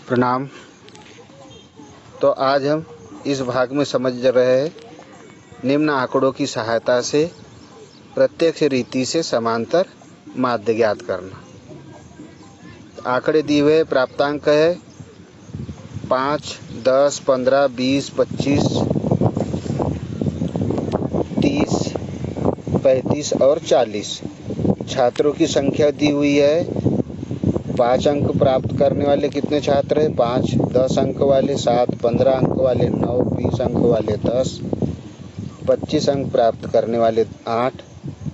प्रणाम। तो आज हम इस भाग में समझ रहे हैं निम्न आंकड़ों की सहायता से प्रत्यक्ष रीति से समांतर माध्य ज्ञात करना। आंकड़े दिए हुए प्राप्तांक है 5, 10, 15, 20, 25, 30, 35 और 40। छात्रों की संख्या दी हुई है। 5 अंक प्राप्त करने वाले कितने छात्र हैं? 5, 10 अंक वाले 7, 15 अंक वाले 9, 20 अंक वाले 10, 25 अंक प्राप्त करने वाले 8,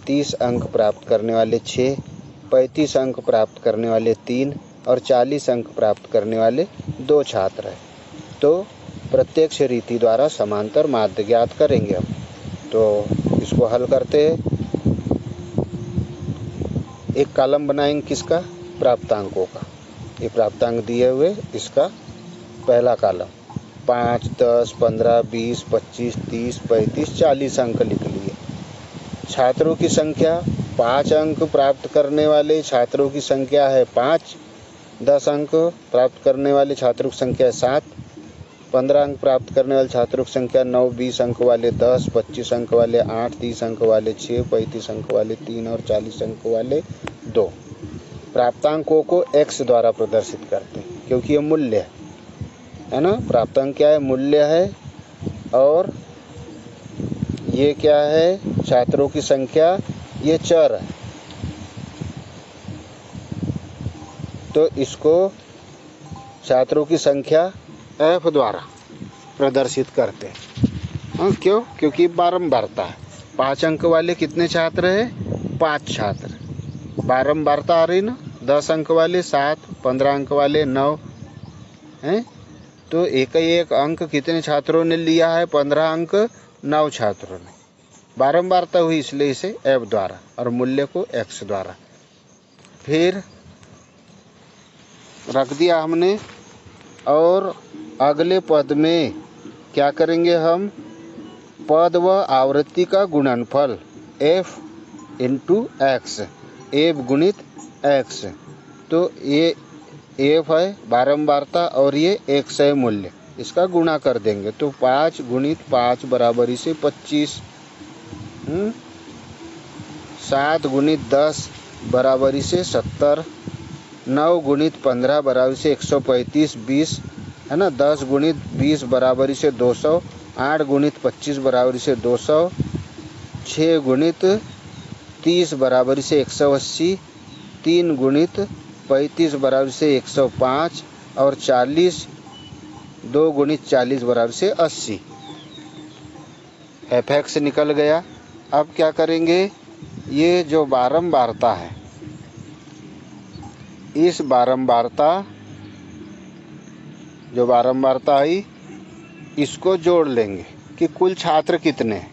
30 अंक प्राप्त करने वाले 6, 35 अंक प्राप्त करने वाले 3 और 40 अंक प्राप्त करने वाले 2 छात्र हैं। तो प्रत्यक्ष रीति द्वारा समांतर माध्य ज्ञात करेंगे हम। तो इसको हल करते हैं। एक कॉलम बनाएंगे किसका? प्राप्तांकों का। ये प्राप्तांक दिए हुए, इसका पहला कॉलम 5, 10, 15, 20, 25, 30, 35, 40 अंक लिख लिए। छात्रों की संख्या 5 अंक प्राप्त करने वाले छात्रों की संख्या है 5, 10 अंक प्राप्त करने वाले छात्रों की संख्या है 7, 15 अंक प्राप्त करने वाले छात्रों की संख्या 9, 20 अंक वाले 10, 25 अंक वाले 8, 30 अंक वाले 6, 35 अंक वाले 3 और 40 अंक वाले 2। प्राप्तांकों को x द्वारा प्रदर्शित करते हैं क्योंकि ये मूल्य है ना। प्राप्तांक क्या है? मूल्य है। और ये क्या है? छात्रों की संख्या, ये चर है। तो इसको छात्रों की संख्या f द्वारा प्रदर्शित करते हैं। क्यों? क्योंकि बारंबारता है। 5 अंक वाले कितने छात्र हैं? 5 छात्र। बारंबारता आ रही ना। 10 अंक वाले 7, 15 अंक वाले 9 हैं। तो एक अंक कितने छात्रों ने लिया है? 15 अंक 9 छात्रों ने। बारंबारता हुई इसलिए इसे f द्वारा और मूल्य को x द्वारा। फिर रख दिया हमने। और अगले पद में क्या करेंगे हम? पद व आवृत्ति का गुणनफल f इंटू x, f गुणित x। तो ये f है बारंबारता और ये x है मूल्य। इसका गुणा कर देंगे तो 5 गुणित 5 बराबर इसे 25, 7 गुणित 10 बराबर इसे 70, 9 गुणित 15 बराबर इसे 135, 20 है ना। 10 गुणित 20 बराबर इसे 200, 8 गुणित 25 बराबर इसे 200, 6 गुणित 30 बराबर इसे 180, 3 गुणित 35 बराबर से 105 और 40, 2 गुणित 40 बराबर से 80। fx निकल गया। अब क्या करेंगे? ये जो बारंबारता है, इस बारंबारता जो बारंबारता है इसको जोड़ लेंगे कि कुल छात्र कितने हैं।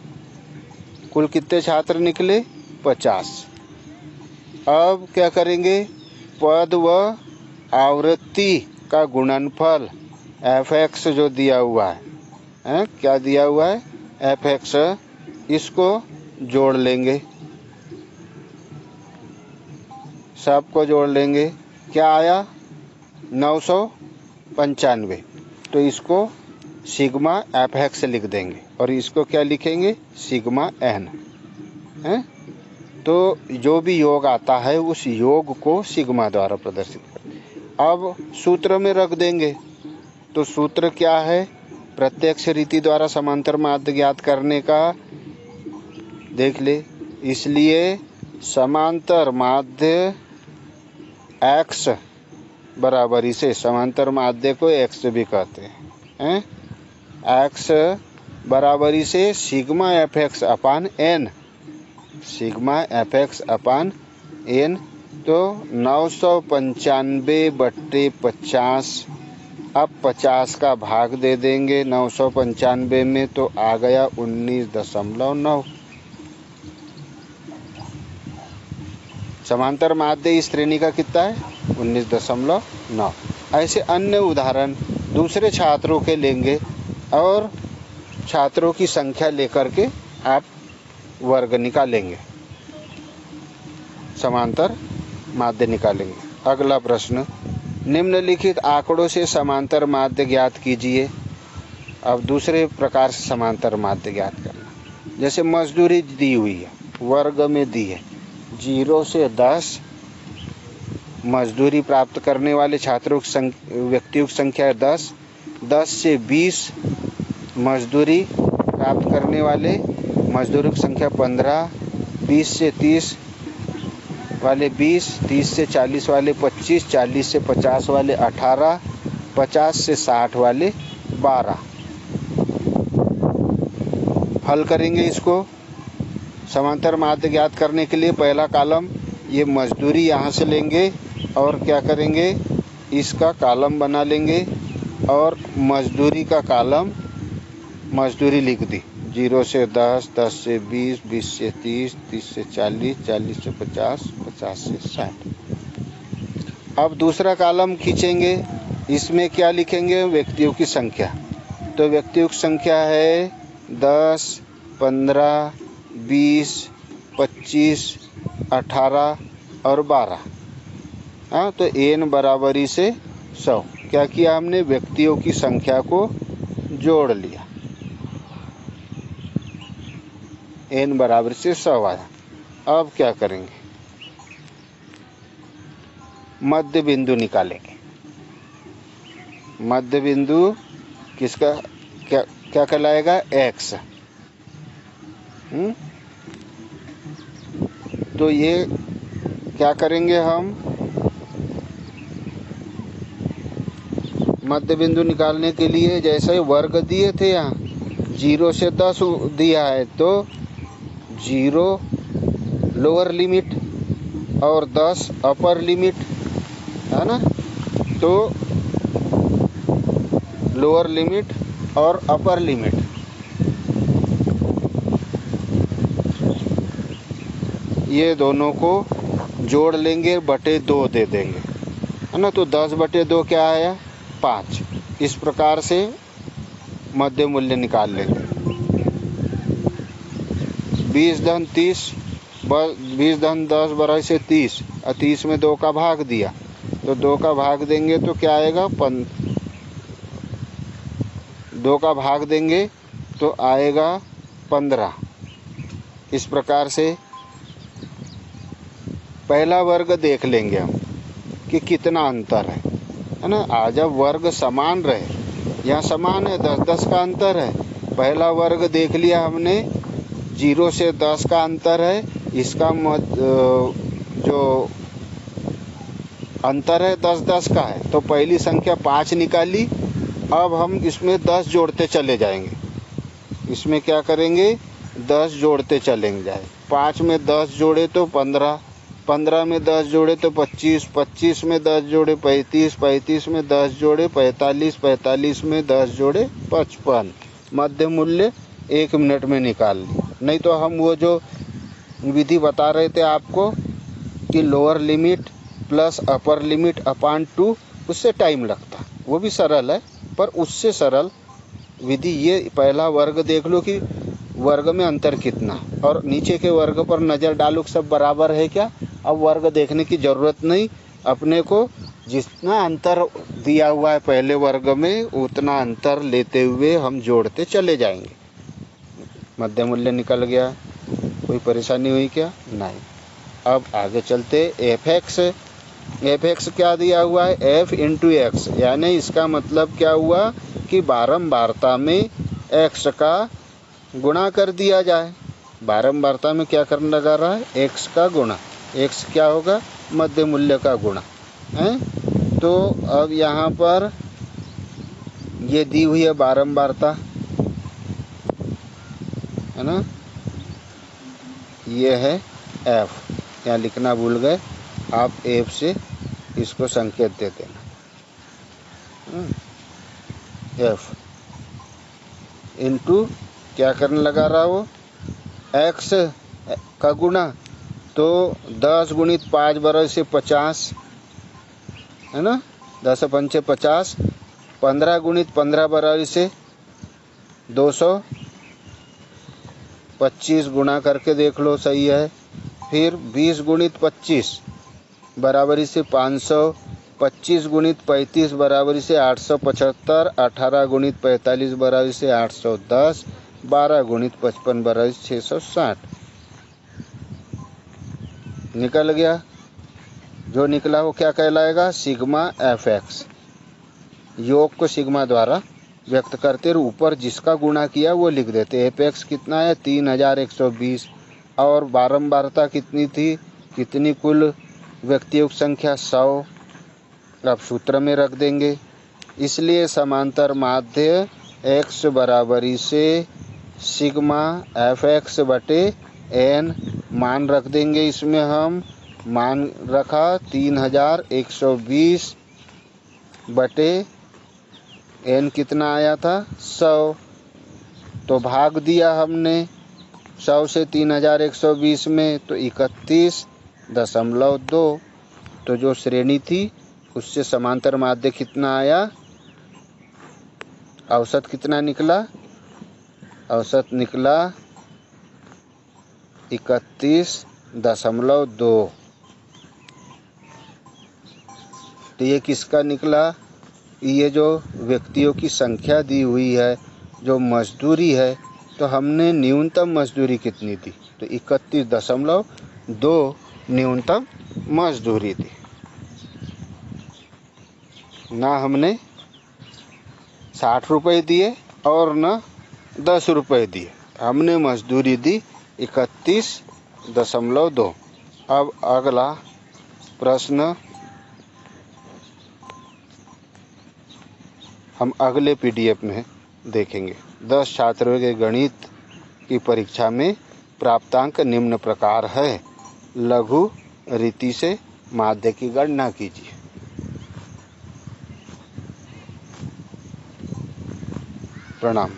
कुल कितने छात्र निकले? 50। अब क्या करेंगे? पद व आवृत्ति का गुणनफल fx जो दिया हुआ है, क्या दिया हुआ है? fx, इसको जोड़ लेंगे। सबको जोड़ लेंगे। क्या आया? 995। तो इसको सिग्मा fx लिख देंगे और इसको क्या लिखेंगे? सिग्मा n है। तो जो भी योग आता है उस योग को सिग्मा द्वारा प्रदर्शित करते। अब सूत्र में रख देंगे। तो सूत्र क्या है? प्रत्यक्ष रीति द्वारा समांतर माध्य ज्ञात करने का देख ले। इसलिए समांतर माध्य x बराबर इसे, समांतर माध्य को x भी कहते हैं, x बराबर इसे सिग्मा fx अपान n, सिग्मा fx अपान n। तो 995/50। अब 50 का भाग दे देंगे 995 में, तो आ गया 19.9। समांतर माध्य इस श्रेणी का कितना है? 19.9। ऐसे अन्य उदाहरण दूसरे छात्रों के लेंगे और छात्रों की संख्या लेकर के आप वर्ग निकालेंगे, समांतर माध्य निकालेंगे। अगला प्रश्न, निम्नलिखित आंकड़ों से समांतर माध्य ज्ञात कीजिए। अब दूसरे प्रकार से समांतर माध्य ज्ञात करना। जैसे मजदूरी दी हुई है, वर्ग में दी है 0 से 10 मजदूरी प्राप्त करने वाले छात्रों की व्यक्तियों की संख्या 10, 10 से 20 मजदूरी प्राप्त करने वाले मजदूरों की संख्या 15, 20 से 30 वाले 20, 30 से 40 वाले 25, 40 से 50 वाले 18, 50 से 60 वाले 12। हल करेंगे इसको। समांतर माध्य ज्ञात करने के लिए पहला कॉलम ये मजदूरी यहाँ से लेंगे और क्या करेंगे, इसका कॉलम बना लेंगे और मजदूरी का कॉलम मजदूरी लिख दी 0 से 10, 10 से 20, 20 से 30, 30 से 40, 40 से 50, 50 से 60। अब दूसरा कॉलम खींचेंगे, इसमें क्या लिखेंगे, व्यक्तियों की संख्या। तो व्यक्तियों की संख्या है 10, 15, 20, 25, 18 और 12। हाँ, तो n बराबरी से 100। क्या किया हमने, व्यक्तियों की संख्या को जोड़ लिया, n बराबर से 100 आया। अब क्या करेंगे, मध्य बिंदु निकालेंगे। मध्य बिंदु किसका क्या कहलाएगा, x। तो ये क्या करेंगे हम, मध्य बिंदु निकालने के लिए जैसे वर्ग दिए थे यहाँ 0 से 10 दिया है, तो 0 लोअर लिमिट और 10 अपर लिमिट है ना। तो लोअर लिमिट और अपर लिमिट, ये दोनों को जोड़ लेंगे, बटे 2 दे देंगे, है ना। तो 10/2 क्या आया, 5। इस प्रकार से मध्य मूल्य निकाल लेंगे। 20 धन 30, 20 धन 10 बराबर से 30, और 30 में 2 का भाग दिया, तो 2 का भाग देंगे तो क्या आएगा, 2 का भाग देंगे तो आएगा 15। इस प्रकार से पहला वर्ग देख लेंगे हम कि कितना अंतर है ना। आज अब वर्ग समान रहे, यहाँ समान है, 10-10 का अंतर है। पहला वर्ग देख लिया हमने, 0 से 10 का अंतर है, इसका जो अंतर है 10-10 का है, तो पहली संख्या 5 निकाली। अब हम इसमें 10 जोड़ते चले जाएंगे, इसमें क्या करेंगे, 10 जोड़ते चलेंगे जाए। 5 में 10 जोड़े तो 15, 15 में 10 जोड़े तो 25, 25 में 10 जोड़े 35, 35 में 10 जोड़े 45, 45 में 10 जोड़े 55। मध्य मूल्य 1 मिनट में निकाल ली। नहीं तो हम वो जो विधि बता रहे थे आपको कि lower limit plus upper limit upon 2, उससे टाइम लगता, वो भी सरल है, पर उससे सरल विधि ये पहला वर्ग देख लो कि वर्ग में अंतर कितना, और नीचे के वर्ग पर नज़र डालो कि सब बराबर है क्या। अब वर्ग देखने की ज़रूरत नहीं, अपने को जितना अंतर दिया हुआ है पहले वर्ग में उतना अंतर लेते हुए हम जोड़ते चले जाएंगे। मध्य मूल्य निकल गया। कोई परेशानी हुई क्या, नहीं। अब आगे चलते, एफ एक्स क्या दिया हुआ है, एफ इंटू एक्स, यानी इसका मतलब क्या हुआ कि बारंबारता में एक्स का गुणा कर दिया जाए। बारंबारता में क्या करने लगा रहा है, एक्स का गुणा। एक्स क्या होगा, मध्य मूल्य का गुणा है। तो अब यहाँ पर ये दी हुई है बारंबारता, है ना, ये है एफ, यहाँ लिखना भूल गए, आप एफ से इसको संकेत दे देना, एफ इंटू क्या करने लगा रहा वो, एक्स का गुणा, तो 10 गुणित 5 बराबर से 50, है ना, 10 पंचे 50, 15 गुणित 15 बराबर से 200, 25 गुणा करके देख लो सही है। फिर 20 गुणित 25 बराबरी से 500, 25 गुणित 35 बराबरी से 875, 18 गुणित 45 बराबरी से 810, 12 गुणित 55 बराबरी से 660 निकल गया। जो निकला वो क्या कहलाएगा? Sigma F x. योग को सिग्मा द्वारा व्यक्त करते और ऊपर जिसका गुणा किया वो लिख देते। एफ एक्स कितना है? 3120। और बारंबारता कितनी थी? कितनी कुल व्यक्तियों की संख्या? 100। अब सूत्र में रख देंगे। इसलिए समांतर माध्य x बराबरी से सिग्मा एफ एक्स बटे एन मान रख देंगे। इसमें हम मान रखा 3120 बटे एन कितना आया था? 100। तो भाग दिया हमने 100 से 3120 में, तो 31.2। तो जो श्रेणी थी उससे समांतर माध्य कितना आया? औसत कितना निकला? औसत निकला 31.2। तो ये किसका निकला? ये जो व्यक्तियों की संख्या दी हुई है, जो मजदूरी है, तो हमने न्यूनतम मजदूरी कितनी दी? तो 31.2 न्यूनतम मजदूरी दी। ना हमने 60 रुपये दिए और ना 10 रुपये दिए, हमने मजदूरी दी 31.2। अब अगला प्रश्न हम अगले PDF में देखेंगे। 10 छात्रों के गणित की परीक्षा में प्राप्तांक निम्न प्रकार है। लघु रीति से माध्य की गणना कीजिए। प्रणाम।